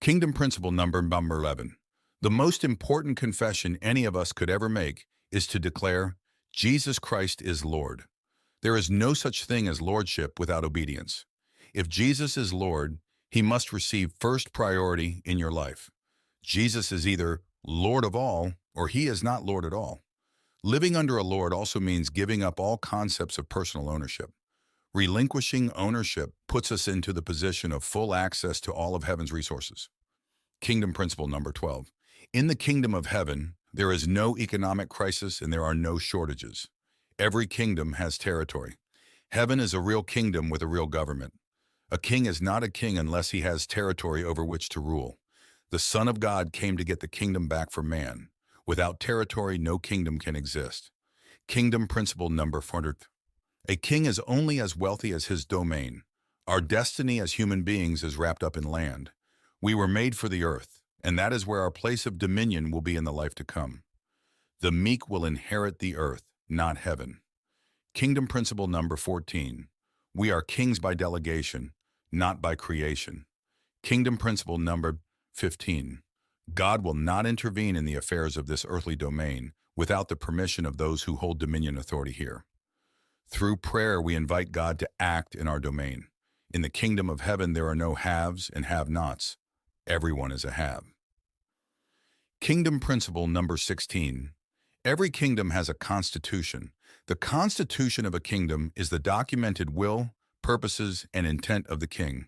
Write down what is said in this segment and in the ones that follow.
Kingdom principle number 11. The most important confession any of us could ever make is to declare, Jesus Christ is Lord. There is no such thing as lordship without obedience. If Jesus is Lord, he must receive first priority in your life. Jesus is either Lord of all or he is not Lord at all. Living under a Lord also means giving up all concepts of personal ownership. Relinquishing ownership puts us into the position of full access to all of heaven's resources. Kingdom principle number 12. In the kingdom of heaven, there is no economic crisis and there are no shortages. Every kingdom has territory. Heaven is a real kingdom with a real government. A king is not a king unless he has territory over which to rule. The Son of God came to get the kingdom back for man. Without territory, no kingdom can exist. Kingdom principle number 400. A king is only as wealthy as his domain. Our destiny as human beings is wrapped up in land. We were made for the earth, and that is where our place of dominion will be in the life to come. The meek will inherit the earth, not heaven. Kingdom principle number 14. We are kings by delegation, not by creation. Kingdom principle number 15. God will not intervene in the affairs of this earthly domain without the permission of those who hold dominion authority here. Through prayer, we invite God to act in our domain. In the kingdom of heaven, there are no haves and have-nots. Everyone is a have. Kingdom principle number 16. Every kingdom has a constitution. The constitution of a kingdom is the documented will, purposes, and intent of the king.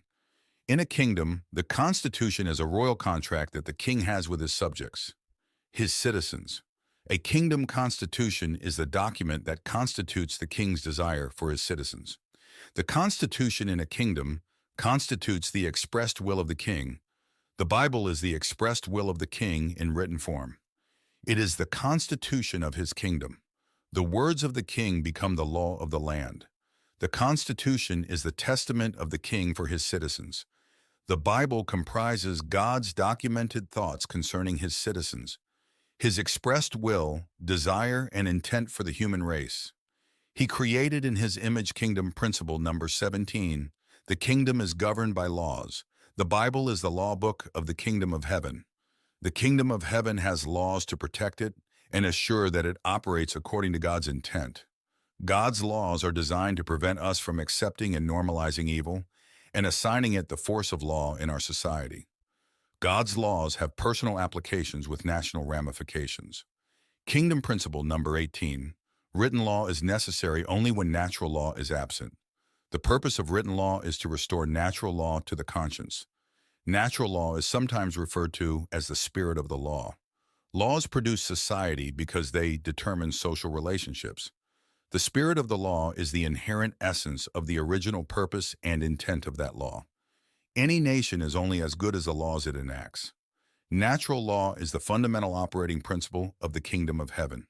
In a kingdom, the constitution is a royal contract that the king has with his subjects, his citizens. A kingdom constitution is the document that constitutes the king's desire for his citizens. The constitution in a kingdom constitutes the expressed will of the king. The Bible is the expressed will of the king in written form. It is the constitution of his kingdom. The words of the king become the law of the land. The constitution is the testament of the king for his citizens. The Bible comprises God's documented thoughts concerning his citizens, his expressed will, desire, and intent for the human race. He created in his image kingdom principle number 17. The kingdom is governed by laws. The Bible is the law book of the kingdom of heaven. The kingdom of heaven has laws to protect it and assure that it operates according to God's intent. God's laws are designed to prevent us from accepting and normalizing evil and assigning it the force of law in our society. God's laws have personal applications with national ramifications. Kingdom principle number 18. Written law is necessary only when natural law is absent. The purpose of written law is to restore natural law to the conscience. Natural law is sometimes referred to as the spirit of the law. Laws produce society because they determine social relationships. The spirit of the law is the inherent essence of the original purpose and intent of that law. Any nation is only as good as the laws it enacts. Natural law is the fundamental operating principle of the kingdom of heaven.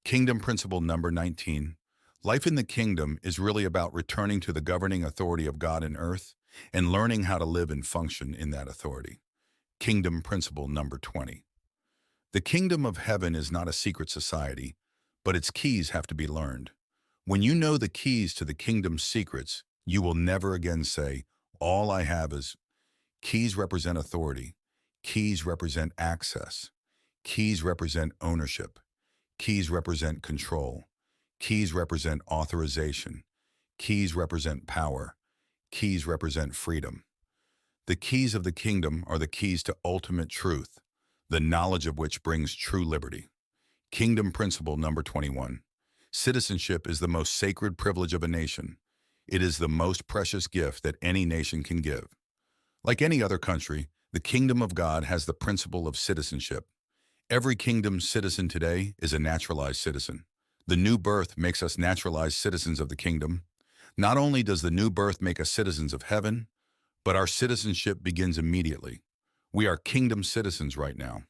Kingdom principle number 19. Life in the kingdom is really about returning to the governing authority of God in earth and learning how to live and function in that authority. Kingdom principle number 20. The kingdom of heaven is not a secret society, but its keys have to be learned. When you know the keys to the kingdom's secrets, you will never again say, all I have is. Keys represent authority. Keys represent access. Keys represent ownership. Keys represent control. Keys represent authorization. Keys represent power. Keys represent freedom. The keys of the kingdom are the keys to ultimate truth, the knowledge of which brings true liberty. Kingdom principle number 21. Citizenship is the most sacred privilege of a nation. It is the most precious gift that any nation can give. Like any other country, the kingdom of God has the principle of citizenship. Every kingdom citizen today is a naturalized citizen. The new birth makes us naturalized citizens of the kingdom. Not only does the new birth make us citizens of heaven, but our citizenship begins immediately. We are kingdom citizens right now.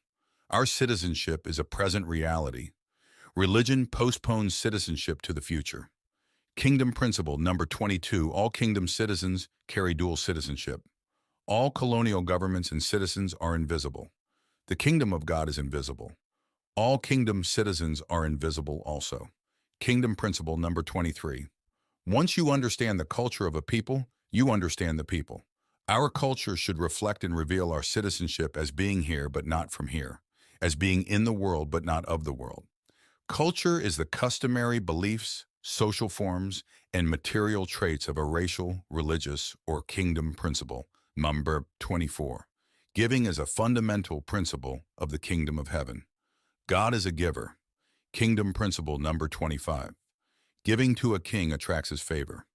Our citizenship is a present reality. Religion postpones citizenship to the future. Kingdom principle number 22. All kingdom citizens carry dual citizenship. All colonial governments and citizens are invisible. The kingdom of God is invisible. All kingdom citizens are invisible also. Kingdom principle number 23. Once you understand the culture of a people, you understand the people. Our culture should reflect and reveal our citizenship as being here but not from here, as being in the world but not of the world. Culture is the customary beliefs, social forms, and material traits of a racial, religious, or kingdom principle. Number 24. Giving is a fundamental principle of the kingdom of heaven. God is a giver. Kingdom principle number 25. Giving to a king attracts his favor.